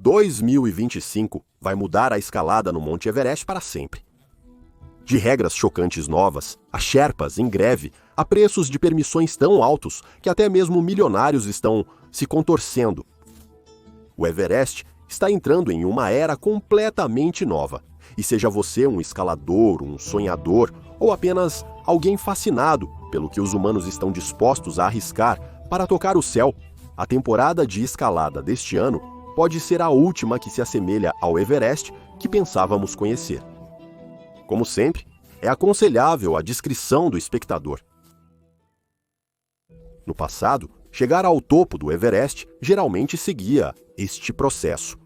2025 vai mudar a escalada no Monte Everest para sempre. De regras chocantes novas, a Sherpas em greve, a preços de permissões tão altos que até mesmo milionários estão se contorcendo. O Everest está entrando em uma era completamente nova. E seja você um escalador, um sonhador ou apenas alguém fascinado pelo que os humanos estão dispostos a arriscar para tocar o céu, a temporada de escalada deste ano pode ser a última que se assemelha ao Everest que pensávamos conhecer. Como sempre, é aconselhável a discrição do espectador. No passado, chegar ao topo do Everest geralmente seguia este processo.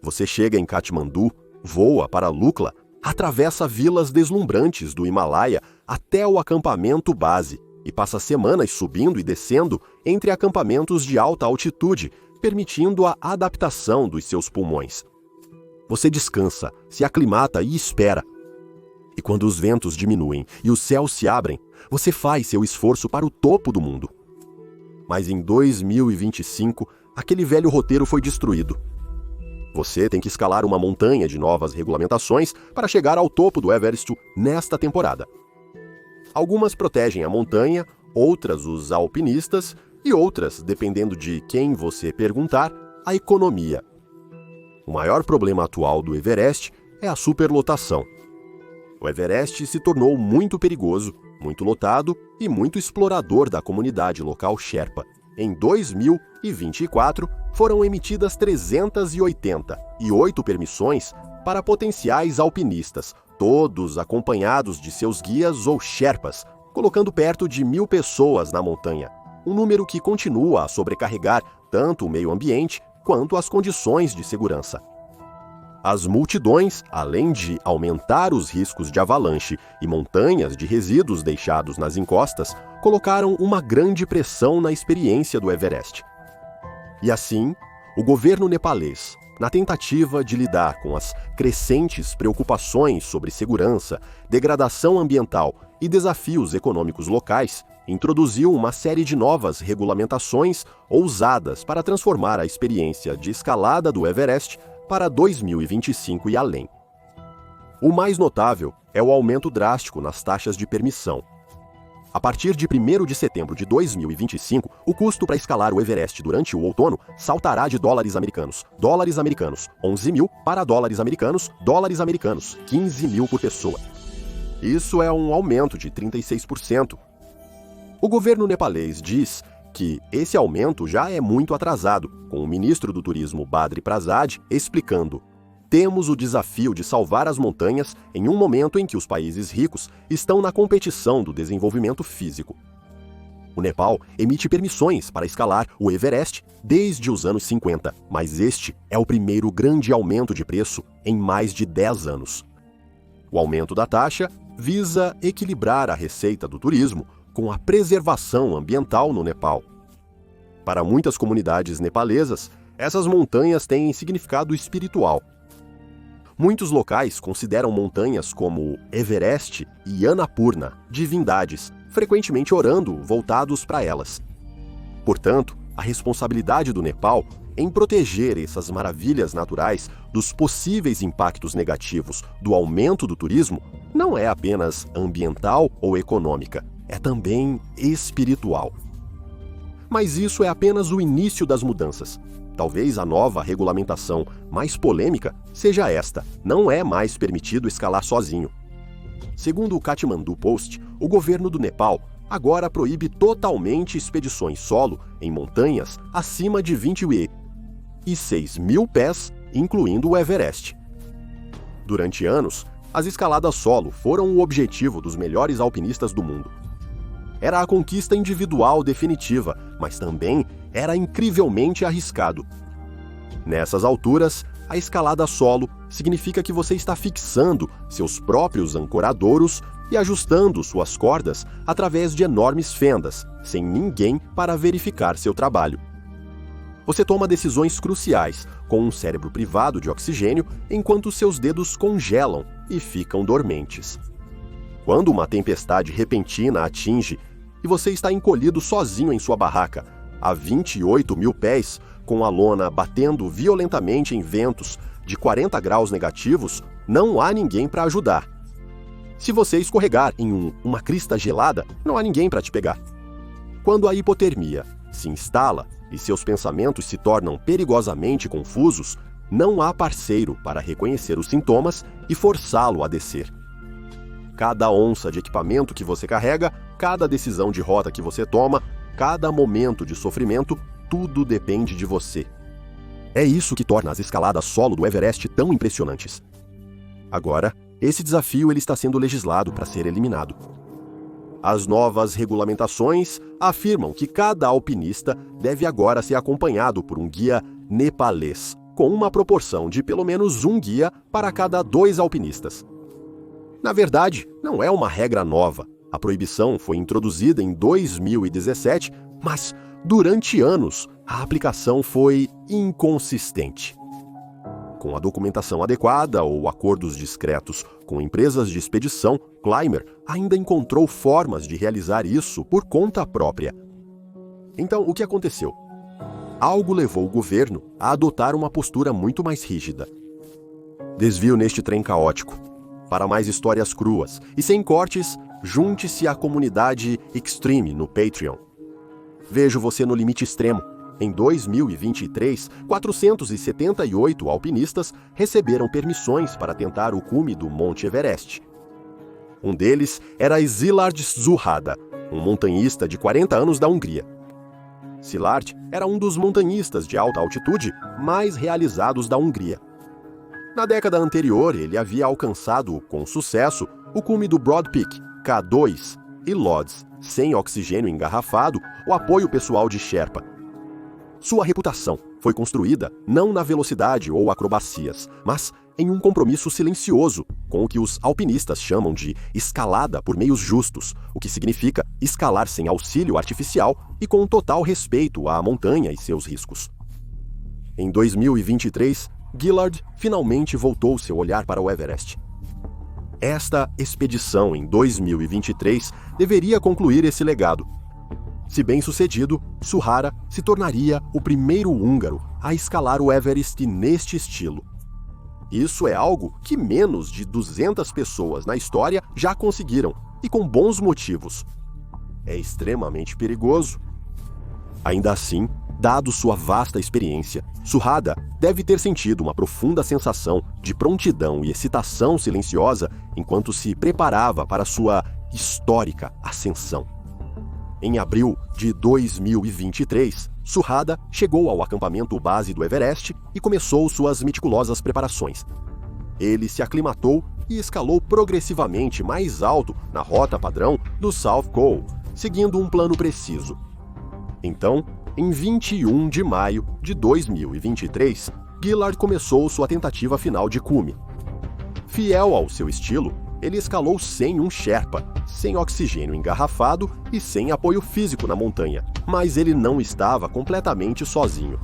Você chega em Katmandu, voa para Lukla, atravessa vilas deslumbrantes do Himalaia até o acampamento base e passa semanas subindo e descendo entre acampamentos de alta altitude, permitindo a adaptação dos seus pulmões. Você descansa, se aclimata e espera. E quando os ventos diminuem e os céus se abrem, você faz seu esforço para o topo do mundo. Mas em 2025, aquele velho roteiro foi destruído. Você tem que escalar uma montanha de novas regulamentações para chegar ao topo do Everest nesta temporada. Algumas protegem a montanha, outras os alpinistas e outras, dependendo de quem você perguntar, a economia. O maior problema atual do Everest é a superlotação. O Everest se tornou muito perigoso, muito lotado e muito explorador da comunidade local Sherpa. Em 2024, foram emitidas 388 permissões para potenciais alpinistas, todos acompanhados de seus guias ou Sherpas, colocando perto de 1.000 pessoas na montanha, um número que continua a sobrecarregar tanto o meio ambiente quanto as condições de segurança. As multidões, além de aumentar os riscos de avalanche e montanhas de resíduos deixados nas encostas, colocaram uma grande pressão na experiência do Everest. E assim, o governo nepalês, na tentativa de lidar com as crescentes preocupações sobre segurança, degradação ambiental e desafios econômicos locais, introduziu uma série de novas regulamentações ousadas para transformar a experiência de escalada do Everest para 2025 e além. O mais notável é o aumento drástico nas taxas de permissão. A partir de 1º de setembro de 2025, o custo para escalar o Everest durante o outono saltará de dólares americanos 11.000 para dólares americanos 15.000 por pessoa. Isso é um aumento de 36%. O governo nepalês diz que esse aumento já é muito atrasado, com o ministro do Turismo Badri Prasad explicando: temos o desafio de salvar as montanhas em um momento em que os países ricos estão na competição do desenvolvimento físico. O Nepal emite permissões para escalar o Everest desde os anos 50, mas este é o primeiro grande aumento de preço em mais de 10 anos. O aumento da taxa visa equilibrar a receita do turismo com a preservação ambiental no Nepal. Para muitas comunidades nepalesas, essas montanhas têm significado espiritual. Muitos locais consideram montanhas como Everest e Annapurna divindades, frequentemente orando voltados para elas. Portanto, a responsabilidade do Nepal em proteger essas maravilhas naturais dos possíveis impactos negativos do aumento do turismo não é apenas ambiental ou econômica, é também espiritual. Mas isso é apenas o início das mudanças. Talvez a nova regulamentação mais polêmica seja esta: não é mais permitido escalar sozinho. Segundo o Kathmandu Post, o governo do Nepal agora proíbe totalmente expedições solo em montanhas acima de 20 e 6.000 pés, incluindo o Everest. Durante anos, as escaladas solo foram o objetivo dos melhores alpinistas do mundo. Era a conquista individual definitiva, mas também era incrivelmente arriscado. Nessas alturas, a escalada solo significa que você está fixando seus próprios ancoradouros e ajustando suas cordas através de enormes fendas, sem ninguém para verificar seu trabalho. Você toma decisões cruciais, com um cérebro privado de oxigênio, enquanto seus dedos congelam e ficam dormentes. Quando uma tempestade repentina atinge e você está encolhido sozinho em sua barraca, a 28.000 pés, com a lona batendo violentamente em ventos de 40 graus negativos, não há ninguém para ajudar. Se você escorregar em uma crista gelada, não há ninguém para te pegar. Quando a hipotermia se instala e seus pensamentos se tornam perigosamente confusos, não há parceiro para reconhecer os sintomas e forçá-lo a descer. Cada onça de equipamento que você carrega, cada decisão de rota que você toma, cada momento de sofrimento, tudo depende de você. É isso que torna as escaladas solo do Everest tão impressionantes. Agora, esse desafio ele está sendo legislado para ser eliminado. As novas regulamentações afirmam que cada alpinista deve agora ser acompanhado por um guia nepalês, com uma proporção de pelo menos um guia para cada 2 alpinistas. Na verdade, não é uma regra nova. A proibição foi introduzida em 2017, mas durante anos a aplicação foi inconsistente. Com a documentação adequada ou acordos discretos com empresas de expedição, Climber ainda encontrou formas de realizar isso por conta própria. Então, o que aconteceu? Algo levou o governo a adotar uma postura muito mais rígida. Desvio neste trem caótico. Para mais histórias cruas e sem cortes, junte-se à comunidade Extreme no Patreon. Vejo você no limite extremo. Em 2023, 478 alpinistas receberam permissões para tentar o cume do Monte Everest. Um deles era Szilárd Zsuhada, um montanhista de 40 anos da Hungria. Szilárd era um dos montanhistas de alta altitude mais realizados da Hungria. Na década anterior, ele havia alcançado com sucesso o cume do Broad Peak, K2 e Lodz, sem oxigênio engarrafado ou apoio pessoal de Sherpa. Sua reputação foi construída não na velocidade ou acrobacias, mas em um compromisso silencioso com o que os alpinistas chamam de escalada por meios justos, o que significa escalar sem auxílio artificial e com total respeito à montanha e seus riscos. Em 2023, Szilárd finalmente voltou seu olhar para o Everest. Esta expedição em 2023 deveria concluir esse legado. Se bem-sucedido, Zsuhada se tornaria o primeiro húngaro a escalar o Everest neste estilo. Isso é algo que menos de 200 pessoas na história já conseguiram, e com bons motivos. É extremamente perigoso. Ainda assim, dado sua vasta experiência, Zsuhada deve ter sentido uma profunda sensação de prontidão e excitação silenciosa enquanto se preparava para sua histórica ascensão. Em abril de 2023, Zsuhada chegou ao acampamento base do Everest e começou suas meticulosas preparações. Ele se aclimatou e escalou progressivamente mais alto na rota padrão do South Col, seguindo um plano preciso. Então, em 21 de maio de 2023, Szilárd começou sua tentativa final de cume. Fiel ao seu estilo, ele escalou sem um Sherpa, sem oxigênio engarrafado e sem apoio físico na montanha, mas ele não estava completamente sozinho.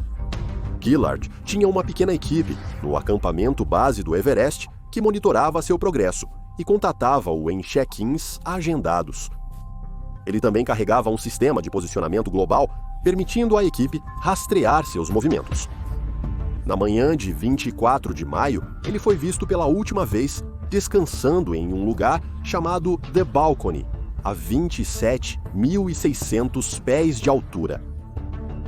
Szilárd tinha uma pequena equipe no acampamento base do Everest que monitorava seu progresso e contatava-o em check-ins agendados. Ele também carregava um sistema de posicionamento global, permitindo à equipe rastrear seus movimentos. Na manhã de 24 de maio, ele foi visto pela última vez descansando em um lugar chamado The Balcony, a 27.600 pés de altura.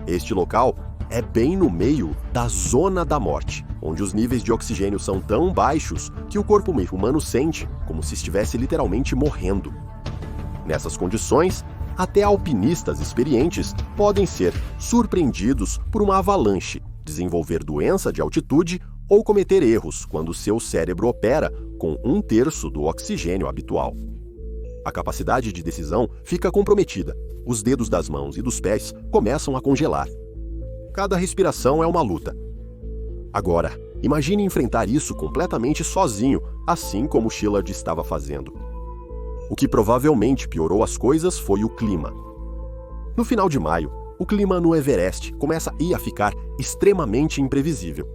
Este local é bem no meio da zona da morte, onde os níveis de oxigênio são tão baixos que o corpo humano sente como se estivesse literalmente morrendo. Nessas condições, até alpinistas experientes podem ser surpreendidos por uma avalanche, desenvolver doença de altitude ou cometer erros quando seu cérebro opera com 1/3 do oxigênio habitual. A capacidade de decisão fica comprometida, os dedos das mãos e dos pés começam a congelar. Cada respiração é uma luta. Agora, imagine enfrentar isso completamente sozinho, assim como Szilárd estava fazendo. O que provavelmente piorou as coisas foi o clima. No final de maio, o clima no Everest começa a ficar extremamente imprevisível.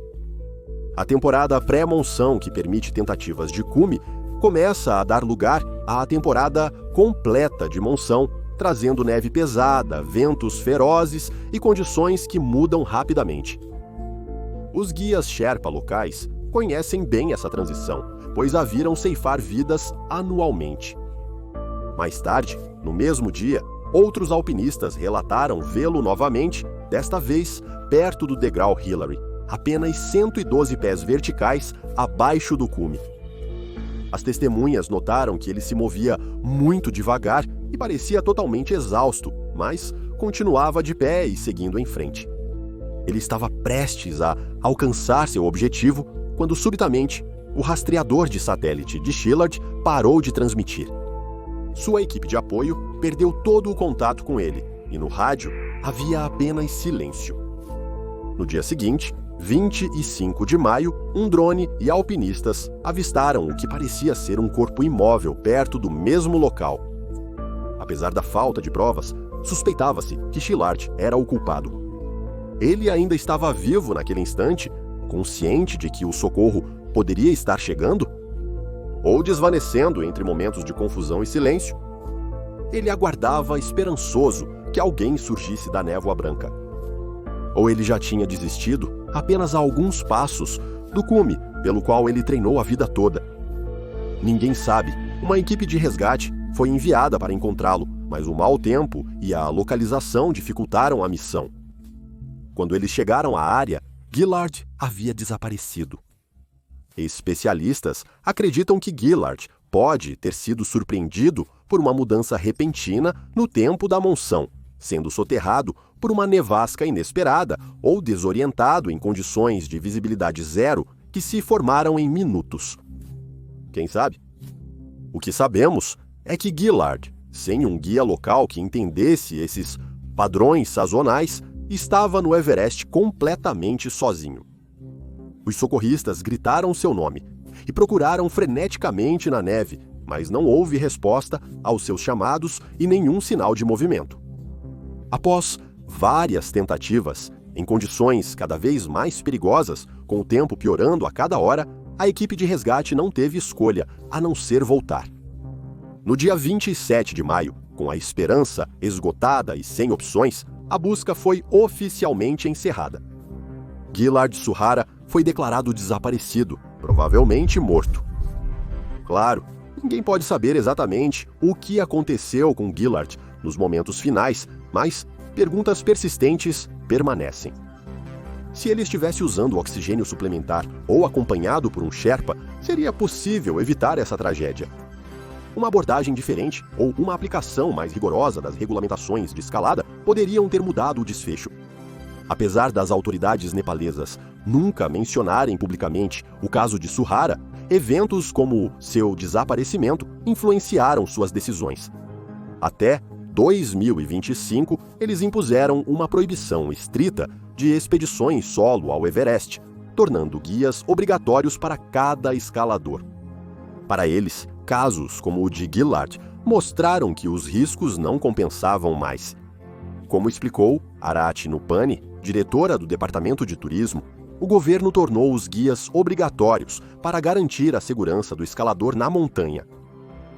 A temporada pré-monção, que permite tentativas de cume, começa a dar lugar à temporada completa de monção, trazendo neve pesada, ventos ferozes e condições que mudam rapidamente. Os guias Sherpa locais conhecem bem essa transição, pois a viram ceifar vidas anualmente. Mais tarde, no mesmo dia, outros alpinistas relataram vê-lo novamente, desta vez perto do degrau Hillary, apenas 112 pés verticais abaixo do cume. As testemunhas notaram que ele se movia muito devagar e parecia totalmente exausto, mas continuava de pé e seguindo em frente. Ele estava prestes a alcançar seu objetivo quando, subitamente, o rastreador de satélite de Shillard parou de transmitir. Sua equipe de apoio perdeu todo o contato com ele e no rádio havia apenas silêncio. No dia seguinte, 25 de maio, um drone e alpinistas avistaram o que parecia ser um corpo imóvel perto do mesmo local. Apesar da falta de provas, suspeitava-se que Shillard era o culpado. Ele ainda estava vivo naquele instante, consciente de que o socorro poderia estar chegando? Ou desvanecendo entre momentos de confusão e silêncio? Ele aguardava esperançoso que alguém surgisse da névoa branca. Ou ele já tinha desistido apenas a alguns passos do cume pelo qual ele treinou a vida toda? Ninguém sabe. Uma equipe de resgate foi enviada para encontrá-lo, mas o mau tempo e a localização dificultaram a missão. Quando eles chegaram à área, Gillard havia desaparecido. Especialistas acreditam que Gillard pode ter sido surpreendido por uma mudança repentina no tempo da monção, sendo soterrado por uma nevasca inesperada ou desorientado em condições de visibilidade zero que se formaram em minutos. Quem sabe? O que sabemos é que Gillard, sem um guia local que entendesse esses padrões sazonais, estava no Everest completamente sozinho. Os socorristas gritaram seu nome e procuraram freneticamente na neve, mas não houve resposta aos seus chamados e nenhum sinal de movimento. Após várias tentativas, em condições cada vez mais perigosas, com o tempo piorando a cada hora, a equipe de resgate não teve escolha a não ser voltar. No dia 27 de maio, com a esperança esgotada e sem opções, a busca foi oficialmente encerrada. Gillard Suhara foi declarado desaparecido, provavelmente morto. Claro, ninguém pode saber exatamente o que aconteceu com Gillard nos momentos finais, mas perguntas persistentes permanecem. Se ele estivesse usando oxigênio suplementar ou acompanhado por um Sherpa, seria possível evitar essa tragédia. Uma abordagem diferente ou uma aplicação mais rigorosa das regulamentações de escalada poderiam ter mudado o desfecho. Apesar das autoridades nepalesas nunca mencionarem publicamente o caso de Suhara, eventos como seu desaparecimento influenciaram suas decisões. Até 2025, eles impuseram uma proibição estrita de expedições solo ao Everest, tornando guias obrigatórios para cada escalador. Para eles, casos como o de Gillard mostraram que os riscos não compensavam mais. Como explicou Arati Nupani, diretora do Departamento de Turismo, o governo tornou os guias obrigatórios para garantir a segurança do escalador na montanha.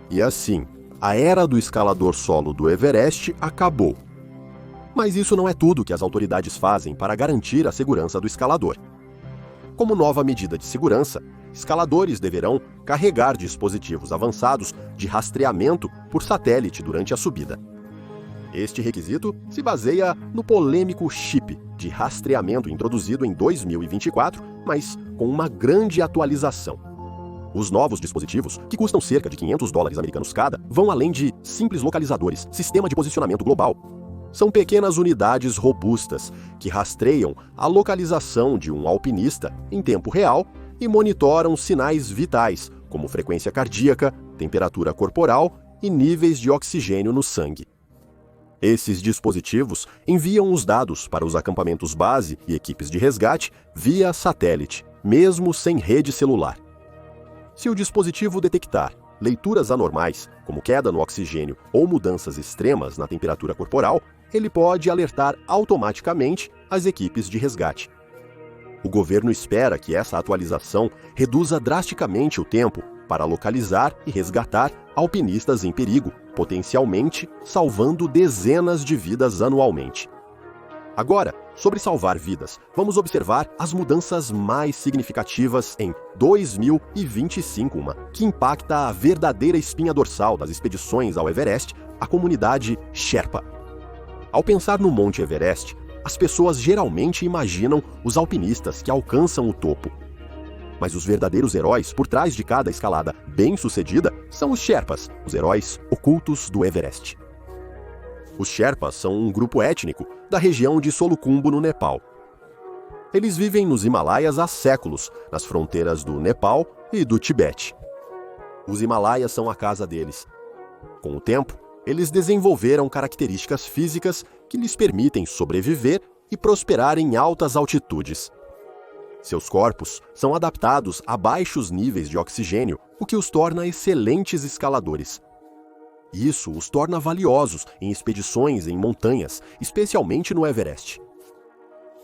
E assim, a era do escalador solo do Everest acabou. Mas isso não é tudo que as autoridades fazem para garantir a segurança do escalador. Como nova medida de segurança, escaladores deverão carregar dispositivos avançados de rastreamento por satélite durante a subida. Este requisito se baseia no polêmico chip de rastreamento introduzido em 2024, mas com uma grande atualização. Os novos dispositivos, que custam cerca de $500 americanos cada, vão além de simples localizadores, sistema de posicionamento global. São pequenas unidades robustas que rastreiam a localização de um alpinista em tempo real e monitoram sinais vitais, como frequência cardíaca, temperatura corporal e níveis de oxigênio no sangue. Esses dispositivos enviam os dados para os acampamentos base e equipes de resgate via satélite, mesmo sem rede celular. Se o dispositivo detectar leituras anormais, como queda no oxigênio ou mudanças extremas na temperatura corporal, ele pode alertar automaticamente as equipes de resgate. O governo espera que essa atualização reduza drasticamente o tempo para localizar e resgatar alpinistas em perigo, potencialmente salvando dezenas de vidas anualmente. Agora, sobre salvar vidas, vamos observar as mudanças mais significativas em 2025, que impacta a verdadeira espinha dorsal das expedições ao Everest, a comunidade Sherpa. Ao pensar no Monte Everest, as pessoas geralmente imaginam os alpinistas que alcançam o topo. Mas os verdadeiros heróis por trás de cada escalada bem-sucedida são os Sherpas, os heróis ocultos do Everest. Os Sherpas são um grupo étnico da região de Solukhumbu, no Nepal. Eles vivem nos Himalaias há séculos, nas fronteiras do Nepal e do Tibete. Os Himalaias são a casa deles. Com o tempo, eles desenvolveram características físicas que lhes permitem sobreviver e prosperar em altas altitudes. Seus corpos são adaptados a baixos níveis de oxigênio, o que os torna excelentes escaladores. Isso os torna valiosos em expedições em montanhas, especialmente no Everest.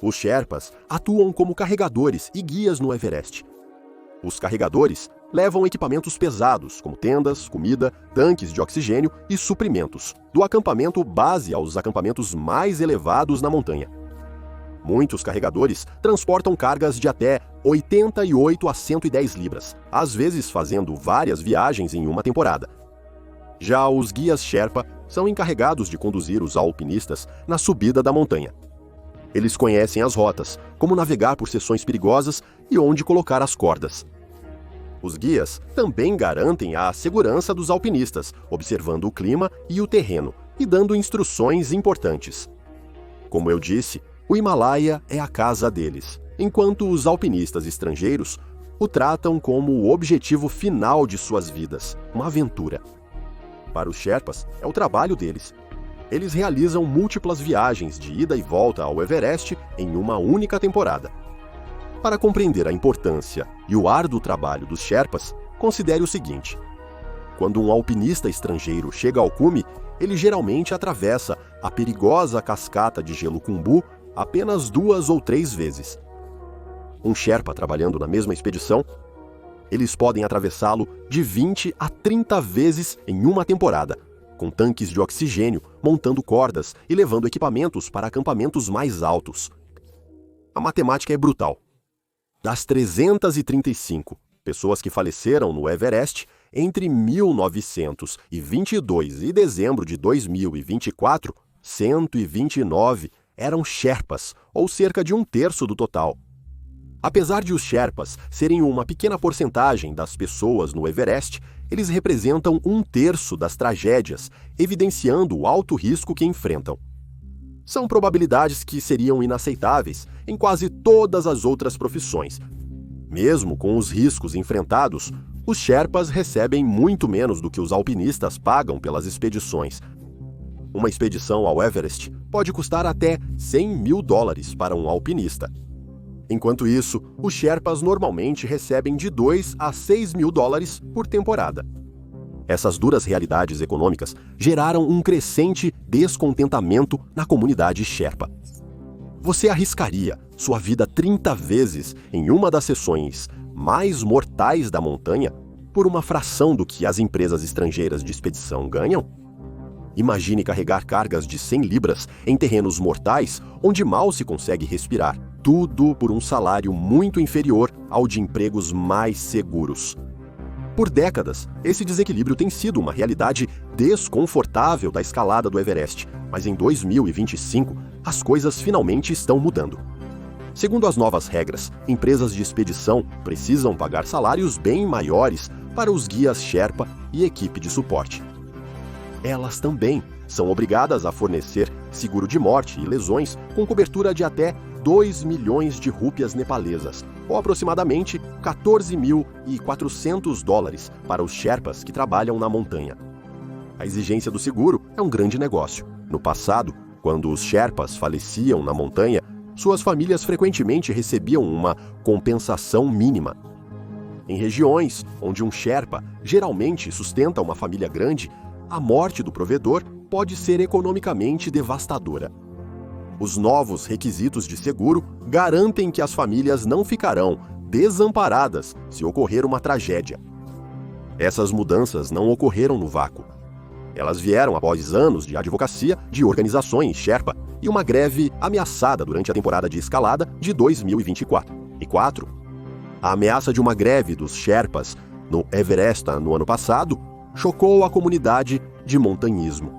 Os Sherpas atuam como carregadores e guias no Everest. Os carregadores levam equipamentos pesados, como tendas, comida, tanques de oxigênio e suprimentos, do acampamento base aos acampamentos mais elevados na montanha. Muitos carregadores transportam cargas de até 88 a 110 libras, às vezes fazendo várias viagens em uma temporada. Já os guias Sherpa são encarregados de conduzir os alpinistas na subida da montanha. Eles conhecem as rotas, como navegar por seções perigosas e onde colocar as cordas. Os guias também garantem a segurança dos alpinistas, observando o clima e o terreno e dando instruções importantes. Como eu disse, o Himalaia é a casa deles, enquanto os alpinistas estrangeiros o tratam como o objetivo final de suas vidas, uma aventura. Para os Sherpas, é o trabalho deles. Eles realizam múltiplas viagens de ida e volta ao Everest em uma única temporada. Para compreender a importância e o árduo trabalho dos Sherpas, considere o seguinte: quando um alpinista estrangeiro chega ao cume, ele geralmente atravessa a perigosa cascata de gelo Khumbu apenas 2 ou 3 vezes. Um Sherpa trabalhando na mesma expedição, eles podem atravessá-lo de 20 a 30 vezes em uma temporada, com tanques de oxigênio, montando cordas e levando equipamentos para acampamentos mais altos. A matemática é brutal. Das 335 pessoas que faleceram no Everest entre 1922 e dezembro de 2024, 129 eram Sherpas, ou cerca de 1/3 do total. Apesar de os Sherpas serem uma pequena porcentagem das pessoas no Everest, eles representam 1/3 das tragédias, evidenciando o alto risco que enfrentam. São probabilidades que seriam inaceitáveis em quase todas as outras profissões. Mesmo com os riscos enfrentados, os Sherpas recebem muito menos do que os alpinistas pagam pelas expedições. Uma expedição ao Everest pode custar até $100 mil para um alpinista. Enquanto isso, os Sherpas normalmente recebem de $2 a $6 mil por temporada. Essas duras realidades econômicas geraram um crescente descontentamento na comunidade Sherpa. Você arriscaria sua vida 30 vezes em uma das seções mais mortais da montanha por uma fração do que as empresas estrangeiras de expedição ganham? Imagine carregar cargas de 100 libras em terrenos mortais onde mal se consegue respirar, tudo por um salário muito inferior ao de empregos mais seguros. Por décadas, esse desequilíbrio tem sido uma realidade desconfortável da escalada do Everest, mas em 2025, as coisas finalmente estão mudando. Segundo as novas regras, empresas de expedição precisam pagar salários bem maiores para os guias Sherpa e equipe de suporte. Elas também são obrigadas a fornecer seguro de morte e lesões com cobertura de até 2 milhões de rúpias nepalesas, ou aproximadamente $14.400 para os Sherpas que trabalham na montanha. A exigência do seguro é um grande negócio. No passado, quando os Sherpas faleciam na montanha, suas famílias frequentemente recebiam uma compensação mínima. Em regiões onde um Sherpa geralmente sustenta uma família grande, a morte do provedor pode ser economicamente devastadora. Os novos requisitos de seguro garantem que as famílias não ficarão desamparadas se ocorrer uma tragédia. Essas mudanças não ocorreram no vácuo. Elas vieram após anos de advocacia de organizações Sherpa e uma greve ameaçada durante a temporada de escalada de 2024. E 4. A ameaça de uma greve dos Sherpas no Everest no ano passado chocou a comunidade de montanhismo.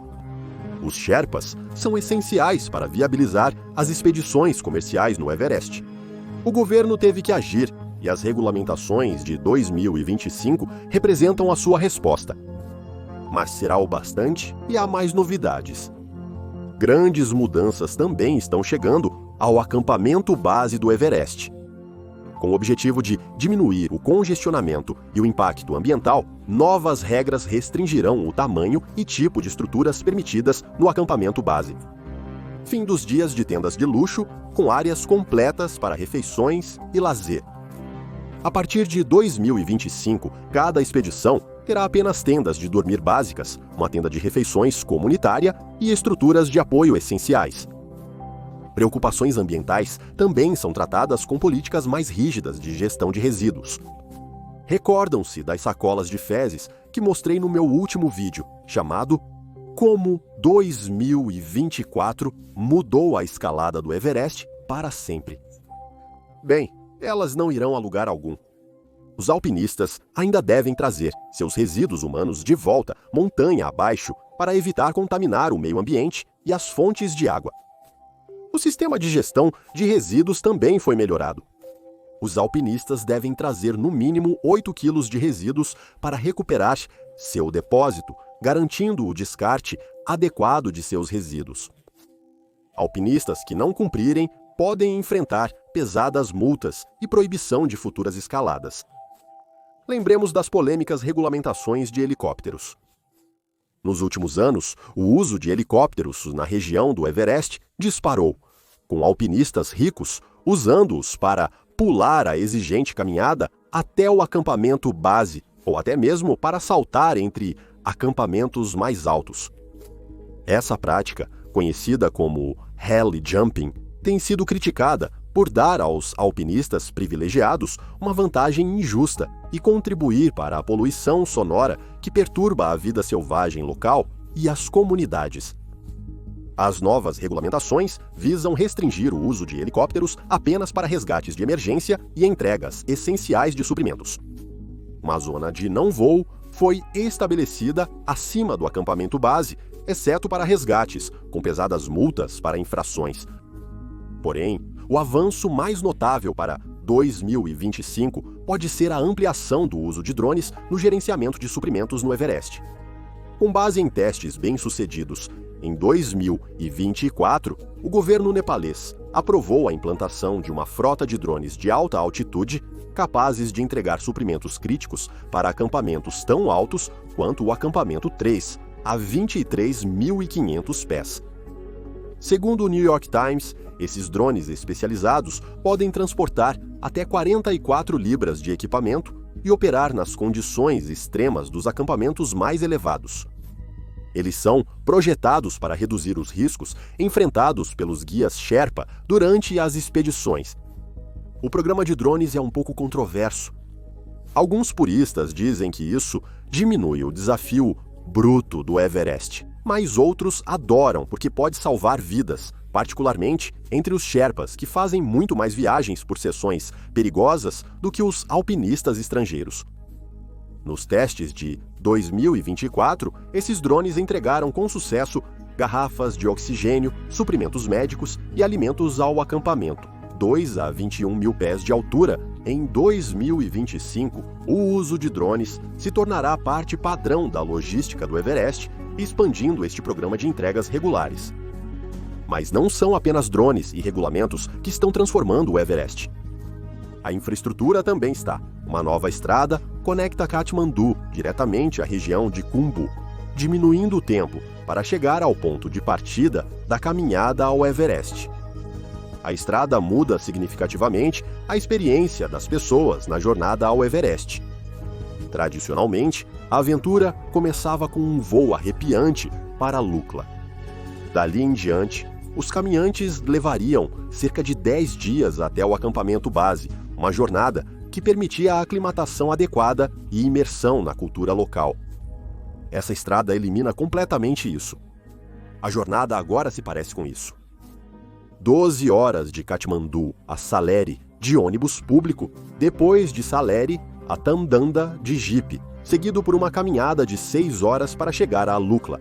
Os Sherpas são essenciais para viabilizar as expedições comerciais no Everest. O governo teve que agir e as regulamentações de 2025 representam a sua resposta. Mas será o bastante e há mais novidades. Grandes mudanças também estão chegando ao acampamento base do Everest. Com o objetivo de diminuir o congestionamento e o impacto ambiental, novas regras restringirão o tamanho e tipo de estruturas permitidas no acampamento base. Fim dos dias de tendas de luxo, com áreas completas para refeições e lazer. A partir de 2025, cada expedição terá apenas tendas de dormir básicas, uma tenda de refeições comunitária e estruturas de apoio essenciais. Preocupações ambientais também são tratadas com políticas mais rígidas de gestão de resíduos. Recordam-se das sacolas de fezes que mostrei no meu último vídeo, chamado Como 2024 mudou a escalada do Everest para sempre. Bem, elas não irão a lugar algum. Os alpinistas ainda devem trazer seus resíduos humanos de volta montanha abaixo para evitar contaminar o meio ambiente e as fontes de água. O sistema de gestão de resíduos também foi melhorado. Os alpinistas devem trazer no mínimo 8 quilos de resíduos para recuperar seu depósito, garantindo o descarte adequado de seus resíduos. Alpinistas que não cumprirem podem enfrentar pesadas multas e proibição de futuras escaladas. Lembremos das polêmicas regulamentações de helicópteros. Nos últimos anos, o uso de helicópteros na região do Everest disparou, com alpinistas ricos usando-os para pular a exigente caminhada até o acampamento base, ou até mesmo para saltar entre acampamentos mais altos. Essa prática, conhecida como heli jumping, tem sido criticada por dar aos alpinistas privilegiados uma vantagem injusta e contribuir para a poluição sonora que perturba a vida selvagem local e as comunidades. As novas regulamentações visam restringir o uso de helicópteros apenas para resgates de emergência e entregas essenciais de suprimentos. Uma zona de não voo foi estabelecida acima do acampamento base, exceto para resgates, com pesadas multas para infrações. Porém, o avanço mais notável para 2025 pode ser a ampliação do uso de drones no gerenciamento de suprimentos no Everest. Com base em testes bem-sucedidos em 2024, o governo nepalês aprovou a implantação de uma frota de drones de alta altitude capazes de entregar suprimentos críticos para acampamentos tão altos quanto o acampamento 3, a 23.500 pés. Segundo o New York Times, esses drones especializados podem transportar até 44 libras de equipamento e operar nas condições extremas dos acampamentos mais elevados. Eles são projetados para reduzir os riscos enfrentados pelos guias Sherpa durante as expedições. O programa de drones é um pouco controverso. Alguns puristas dizem que isso diminui o desafio bruto do Everest, mas outros adoram porque pode salvar vidas, particularmente entre os Sherpas, que fazem muito mais viagens por seções perigosas do que os alpinistas estrangeiros. Nos testes de 2024, esses drones entregaram com sucesso garrafas de oxigênio, suprimentos médicos e alimentos ao acampamento, 2 a 21 mil pés de altura. Em 2025, o uso de drones se tornará parte padrão da logística do Everest, expandindo este programa de entregas regulares. Mas não são apenas drones e regulamentos que estão transformando o Everest. A infraestrutura também está. Uma nova estrada conecta Katmandu diretamente à região de Khumbu, diminuindo o tempo para chegar ao ponto de partida da caminhada ao Everest. A estrada muda significativamente a experiência das pessoas na jornada ao Everest. Tradicionalmente, a aventura começava com um voo arrepiante para Lukla. Dali em diante, os caminhantes levariam cerca de 10 dias até o acampamento base, uma jornada que permitia a aclimatação adequada e imersão na cultura local. Essa estrada elimina completamente isso. A jornada agora se parece com isso. 12 horas de Katmandu a Saleri de ônibus público, depois de Saleri a Tamdanda de jipe, seguido por uma caminhada de 6 horas para chegar a Lukla.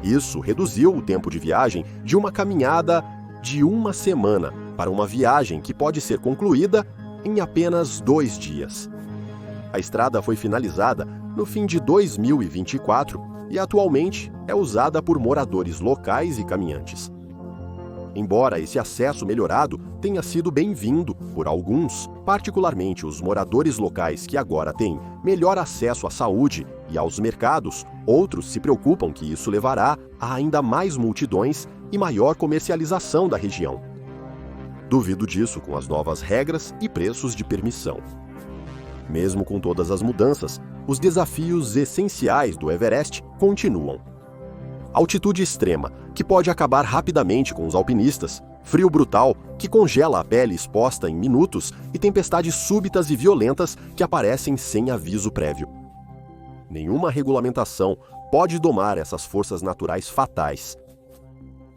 Isso reduziu o tempo de viagem de uma caminhada de uma semana para uma viagem que pode ser concluída em apenas 2 dias. A estrada foi finalizada no fim de 2024 e atualmente é usada por moradores locais e caminhantes. Embora esse acesso melhorado tenha sido bem-vindo por alguns, particularmente os moradores locais que agora têm melhor acesso à saúde e aos mercados, outros se preocupam que isso levará a ainda mais multidões e maior comercialização da região. Duvido disso com as novas regras e preços de permissão. Mesmo com todas as mudanças, os desafios essenciais do Everest continuam. Altitude extrema, que pode acabar rapidamente com os alpinistas, frio brutal, que congela a pele exposta em minutos, e tempestades súbitas e violentas que aparecem sem aviso prévio. Nenhuma regulamentação pode domar essas forças naturais fatais.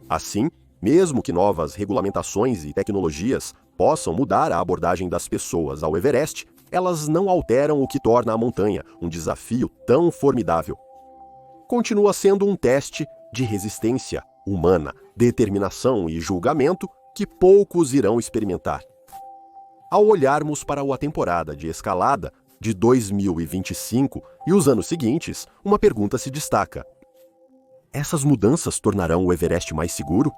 Assim, mesmo que novas regulamentações e tecnologias possam mudar a abordagem das pessoas ao Everest, elas não alteram o que torna a montanha um desafio tão formidável. Continua sendo um teste de resistência humana, determinação e julgamento que poucos irão experimentar. Ao olharmos para a temporada de escalada de 2025 e os anos seguintes, uma pergunta se destaca: essas mudanças tornarão o Everest mais seguro?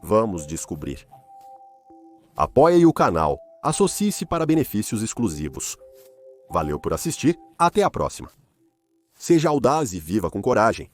Vamos descobrir. Apoie o canal, associe-se para benefícios exclusivos. Valeu por assistir, até a próxima. Seja audaz e viva com coragem.